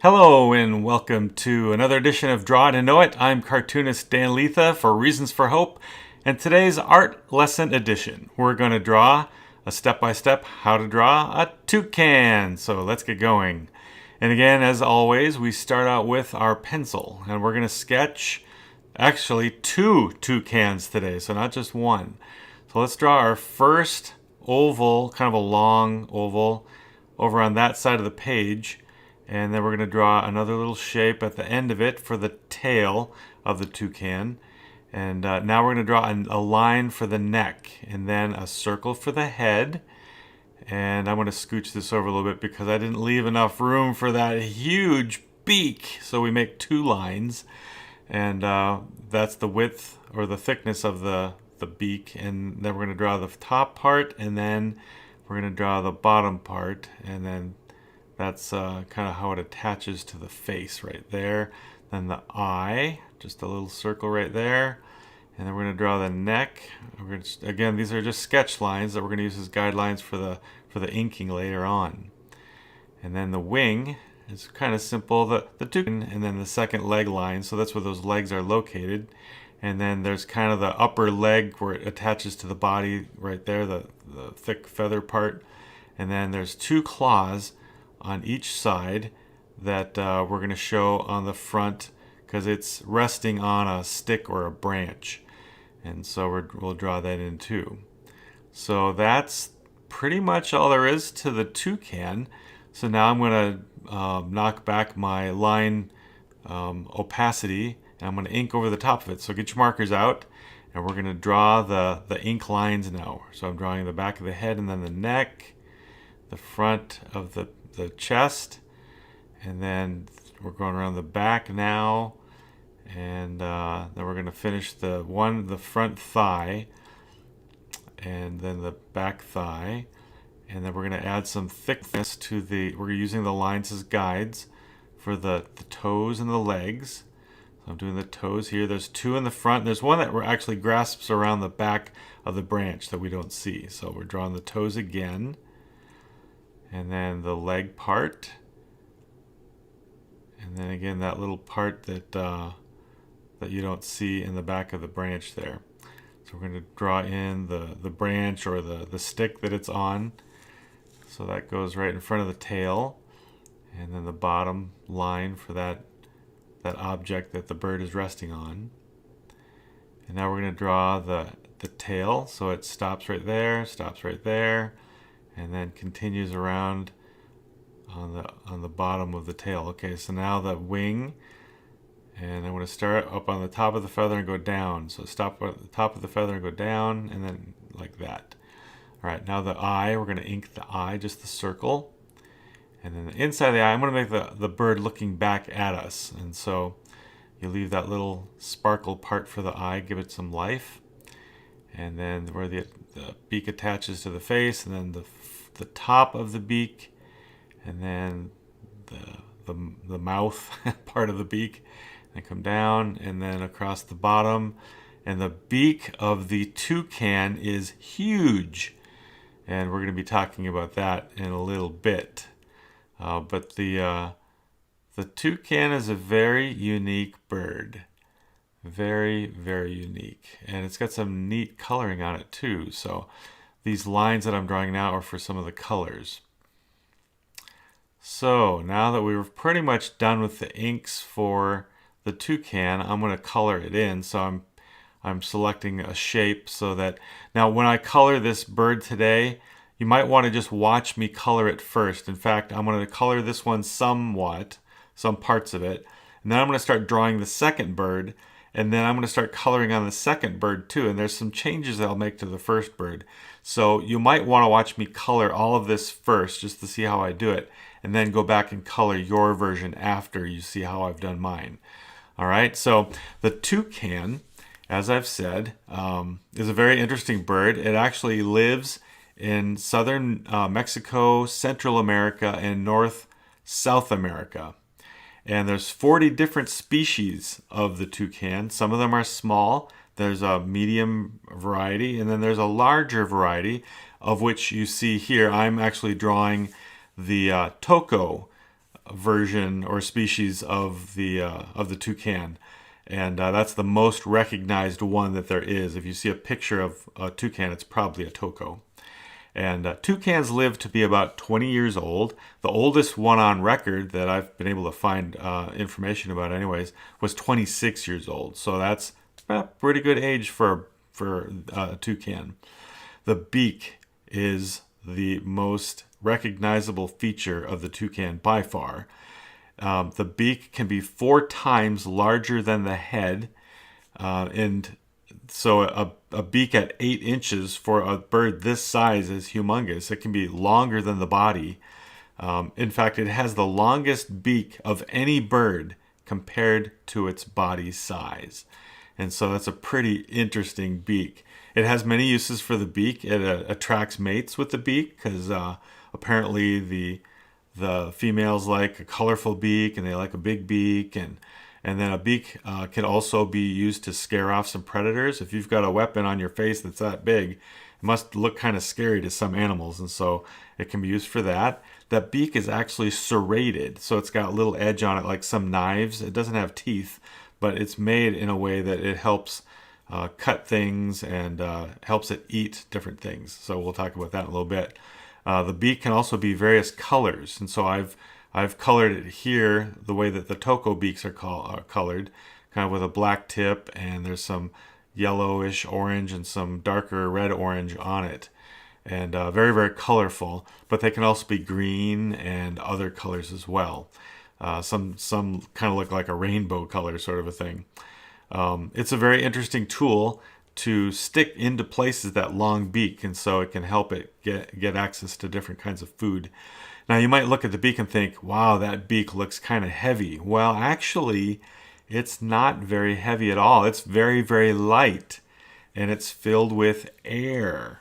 Hello and welcome to another edition of Draw It and Know It. I'm cartoonist Dan Letha for Reasons for Hope, and today's art lesson edition. We're going to draw a step-by-step how to draw a toucan. So let's get going. And again, as always, we start out with our pencil, and we're going to sketch actually two toucans today, so not just one. So let's draw our first oval, kind of a long oval, over on that side of the page. And then we're going to draw another little shape at the end of it for the tail of the toucan. And now we're going to draw a line for the neck and then a circle for the head. And I'm going to scooch this over a little bit because I didn't leave enough room for that huge beak. So we make two lines. And that's the width or the thickness of the beak. And then we're going to draw the top part, and then we're going to draw the bottom part, and then that's kind of how it attaches to the face right there. Then the eye, just a little circle right there. And then we're going to draw the neck. Again, these are just sketch lines that we're going to use as guidelines for the inking later on. And then the wing is kind of simple, the toucan, and then the second leg line. So that's where those legs are located. And then there's kind of the upper leg where it attaches to the body right there, the thick feather part. And then there's two claws on each side that we're going to show on the front because it's resting on a stick or a branch, and so we'll draw that in too. So that's pretty much all there is to the toucan. So now I'm going to knock back my line opacity, and I'm going to ink over the top of it. So get your markers out, and we're going to draw the ink lines now. So I'm drawing the back of the head, and then the neck, the front of the chest, and then we're going around the back now, and then we're going to finish the front thigh, and then the back thigh, and then we're going to add some thickness to we're using the lines as guides for the toes and the legs. So I'm doing the toes here. There's two in the front. There's one that actually grasps around the back of the branch that we don't see. So we're drawing the toes again. And then the leg part, and then again that little part that you don't see in the back of the branch there. So we're going to draw in the branch or the stick that it's on. So that goes right in front of the tail, and then the bottom line for that object that the bird is resting on. And now we're going to draw the tail, so it stops right there, and then continues around on the bottom of the tail. Okay, so now the wing, and I'm going to start up on the top of the feather and go down. So stop at the top of the feather and go down, and then like that. All right, now the eye, we're going to ink the eye, just the circle. And then the inside of the eye, I'm going to make the bird looking back at us. And so you leave that little sparkle part for the eye, give it some life. And then where the beak attaches to the face, and then the top of the beak, and then the mouth part of the beak, and come down, and then across the bottom. And the beak of the toucan is huge, and we're going to be talking about that in a little bit. But the toucan is a very unique bird. Very, very unique. And it's got some neat coloring on it too. So these lines that I'm drawing now are for some of the colors. So now that we were pretty much done with the inks for the toucan, I'm going to color it in. So I'm selecting a shape so that now when I color this bird today, you might want to just watch me color it first. In fact, I'm going to color this one somewhat, some parts of it, and then I'm going to start drawing the second bird. And then I'm going to start coloring on the second bird too. And there's some changes that I'll make to the first bird. So you might want to watch me color all of this first just to see how I do it. And then go back and color your version after you see how I've done mine. All right, so the toucan, as I've said, is a very interesting bird. It actually lives in southern Mexico, Central America, and South America. And there's 40 different species of the toucan. Some of them are small. There's a medium variety, and then there's a larger variety, of which you see here. I'm actually drawing the Toco version or species of the toucan, and that's the most recognized one that there is. If you see a picture of a toucan, it's probably a toco. And toucans live to be about 20 years old. The oldest one on record that I've been able to find information about, anyways, was 26 years old. So that's a pretty good age for a toucan. The beak is the most recognizable feature of the toucan by far. The beak can be 4 times larger than the head, and so a beak at 8 inches for a bird this size is humongous. It can be longer than the body. In fact, it has the longest beak of any bird compared to its body size. And so that's a pretty interesting beak. It has many uses for the beak. It attracts mates with the beak because apparently the females like a colorful beak and they like a big beak, and then a beak can also be used to scare off some predators. If you've got a weapon on your face that's that big, it must look kind of scary to some animals, and so it can be used for that. That beak is actually serrated, so it's got a little edge on it like some knives. It doesn't have teeth, but it's made in a way that it helps cut things and helps it eat different things. So we'll talk about that in a little bit. The beak can also be various colors, and so I've colored it here the way that the toco beaks are colored, kind of with a black tip, and there's some yellowish orange and some darker red orange on it, and very, very colorful. But they can also be green and other colors as well. Some kind of look like a rainbow color sort of a thing. It's a very interesting tool to stick into places that long beak, and so it can help it get access to different kinds of food. Now you might look at the beak and think, wow, that beak looks kind of heavy. Well, actually, it's not very heavy at all. It's very, very light, and it's filled with air.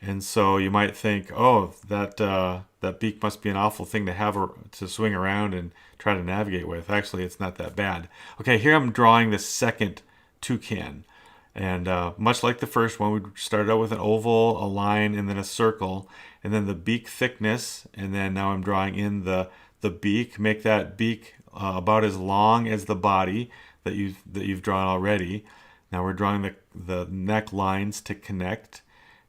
And so you might think, oh, that beak must be an awful thing to have to swing around and try to navigate with. Actually, it's not that bad. Okay, here I'm drawing the second toucan. And much like the first one, we started out with an oval, a line, and then a circle, and then the beak thickness, and then now I'm drawing in the beak. Make that beak about as long as the body that you've drawn already. Now we're drawing the neck lines to connect.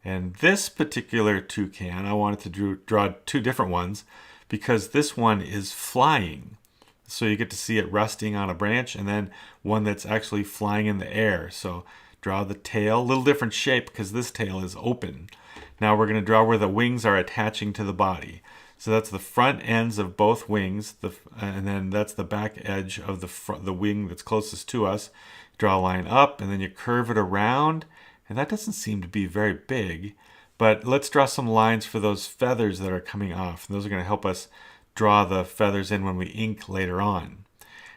And this particular toucan, I wanted to draw 2 different ones because this one is flying. So you get to see it resting on a branch, and then one that's actually flying in the air. So draw the tail, a little different shape because this tail is open. Now we're going to draw where the wings are attaching to the body. So that's the front ends of both wings, and then that's the back edge of the wing that's closest to us. Draw a line up, and then you curve it around, and that doesn't seem to be very big. But let's draw some lines for those feathers that are coming off. And those are going to help us draw the feathers in when we ink later on.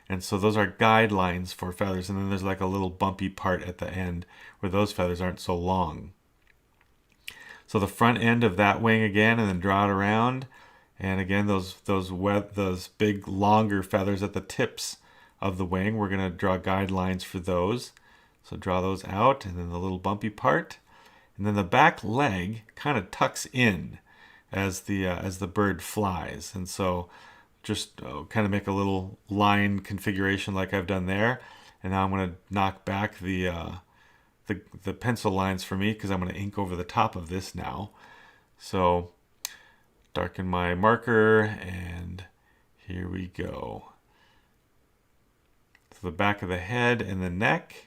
And so those are guidelines for feathers. And then there's like a little bumpy part at the end where those feathers aren't so long. So the front end of that wing again, and then draw it around. And again, those big longer feathers at the tips of the wing, we're going to draw guidelines for those. So draw those out, and then the little bumpy part. And then the back leg kind of tucks in as the bird flies. And so just kind of make a little line configuration like I've done there. And now I'm going to knock back the pencil lines for me because I'm going to ink over the top of this now. So darken my marker, and here we go. So the back of the head and the neck.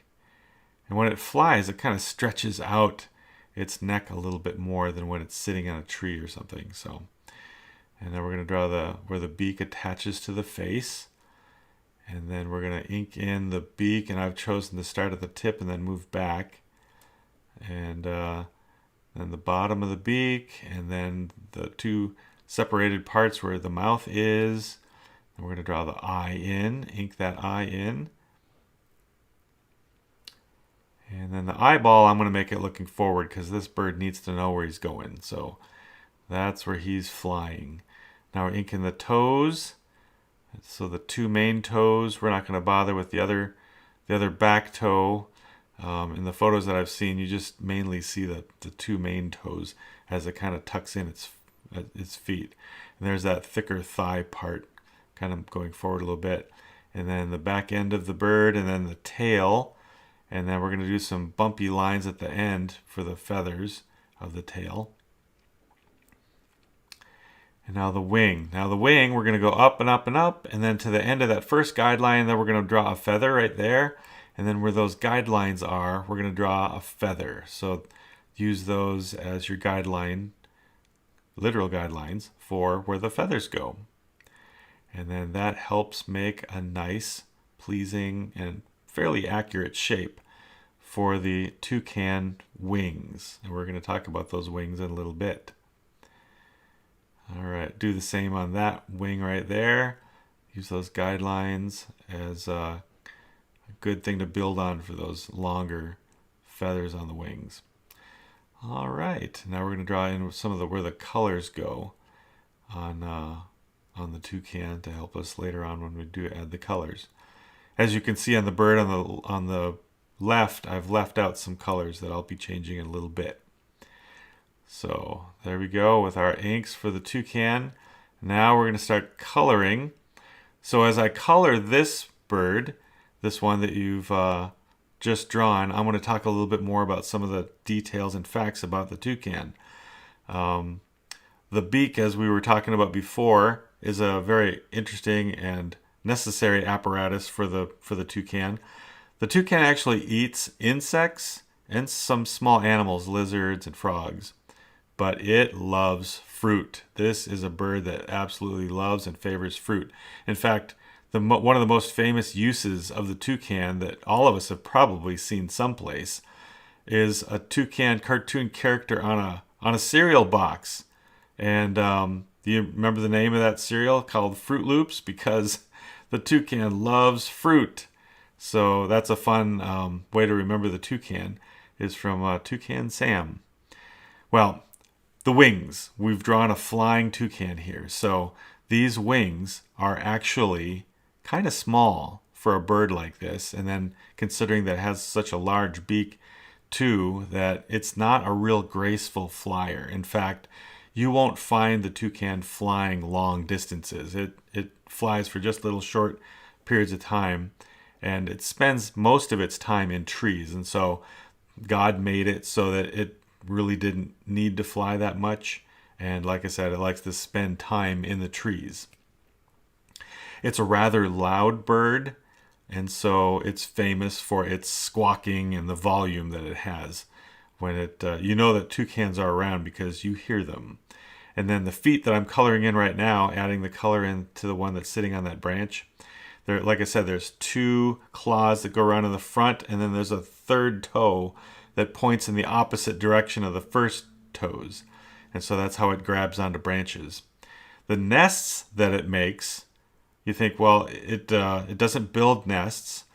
And when it flies, it kind of stretches out its neck a little bit more than when it's sitting on a tree or something. So, and then we're going to draw where the beak attaches to the face. And then we're going to ink in the beak, and I've chosen to start at the tip and then move back. And then the bottom of the beak, and then the 2 separated parts where the mouth is. And we're going to draw the eye in, ink that eye in. And then the eyeball, I'm going to make it looking forward because this bird needs to know where he's going. So that's where he's flying. Now we're inking the toes. So the 2 main toes, we're not going to bother with the other back toe. In the photos that I've seen, you just mainly see the 2 main toes as it kind of tucks in its feet. And there's that thicker thigh part kind of going forward a little bit. And then the back end of the bird, and then the tail. And then we're going to do some bumpy lines at the end for the feathers of the tail. And now the wing. Now the wing, we're going to go up and up and up, and then to the end of that first guideline, then we're going to draw a feather right there. And then where those guidelines are, we're going to draw a feather. So use those as your guideline, literal guidelines, for where the feathers go. And then that helps make a nice, pleasing, and fairly accurate shape for the toucan wings. And we're going to talk about those wings in a little bit. All right, do the same on that wing right there. Use those guidelines as a good thing to build on for those longer feathers on the wings. All right, now we're going to draw in some of the where the colors go on the toucan to help us later on when we do add the colors. As you can see on the bird on the left, I've left out some colors that I'll be changing in a little bit. So there we go with our inks for the toucan. Now we're going to start coloring. So as I color this bird, this one that you've just drawn, I'm going to talk a little bit more about some of the details and facts about the toucan. The beak, as we were talking about before, is a very interesting and necessary apparatus for the toucan. The toucan actually eats insects and some small animals, lizards and frogs, but it loves fruit. This is a bird that absolutely loves and favors fruit. In fact, one of the most famous uses of the toucan that all of us have probably seen someplace is a toucan cartoon character on a cereal box. And do you remember the name of that cereal? Called Fruit Loops, because the toucan loves fruit. So that's a fun way to remember the toucan, is from Toucan Sam. Well, the wings. We've drawn a flying toucan here. So these wings are actually kind of small for a bird like this. And then considering that it has such a large beak too, that it's not a real graceful flyer. In fact, you won't find the toucan flying long distances. It flies for just little short periods of time, and it spends most of its time in trees. And so God made it so that it really didn't need to fly that much. And like I said, it likes to spend time in the trees. It's a rather loud bird, and so it's famous for its squawking and the volume that it has. When you know that toucans are around because you hear them. And then the feet that I'm coloring in right now, adding the color into the one that's sitting on that branch. There, like I said, there's two claws that go around in the front, and then there's a third toe that points in the opposite direction of the first toes. And so that's how it grabs onto branches. The nests that it makes, you think, well, it doesn't build nests.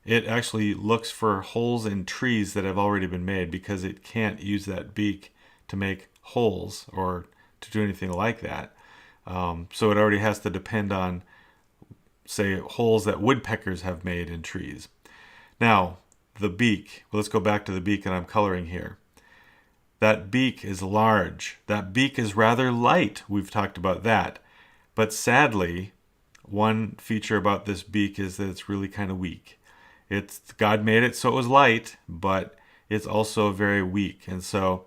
It actually looks for holes in trees that have already been made, because it can't use that beak to make holes or to do anything like that. So it already has to depend on, say, holes that woodpeckers have made in trees. Now, the beak. Well, let's go back to the beak that I'm coloring here. That beak is large. That beak is rather light. We've talked about that. But sadly, one feature about this beak is that it's really kind of weak. God made it so it was light, but it's also very weak. And so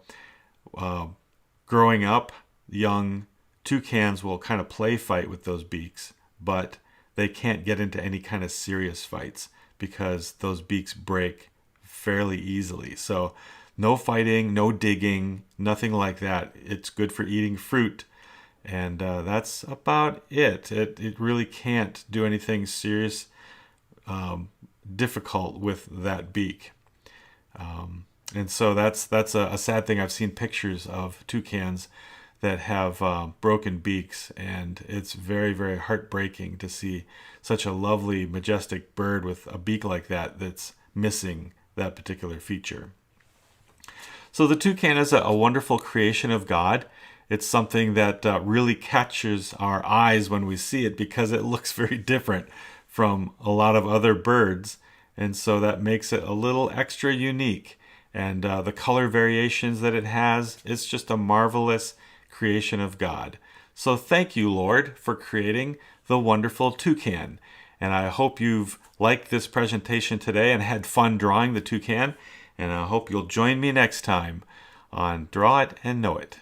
growing up, young toucans will kind of play fight with those beaks, but they can't get into any kind of serious fights because those beaks break fairly easily. So no fighting, no digging, nothing like that. It's good for eating fruit. And that's about it. It really can't do anything serious, difficult with that beak. And so that's a sad thing. I've seen pictures of toucans that have broken beaks, and it's very, very heartbreaking to see such a lovely, majestic bird with a beak like that that's missing that particular feature. So the toucan is a wonderful creation of God. It's something that really catches our eyes when we see it, because it looks very different from a lot of other birds. And so that makes it a little extra unique. And the color variations that it has, it's just a marvelous creation of God. So thank you, Lord, for creating the wonderful toucan. And I hope you've liked this presentation today and had fun drawing the toucan. And I hope you'll join me next time on Draw It and Know It.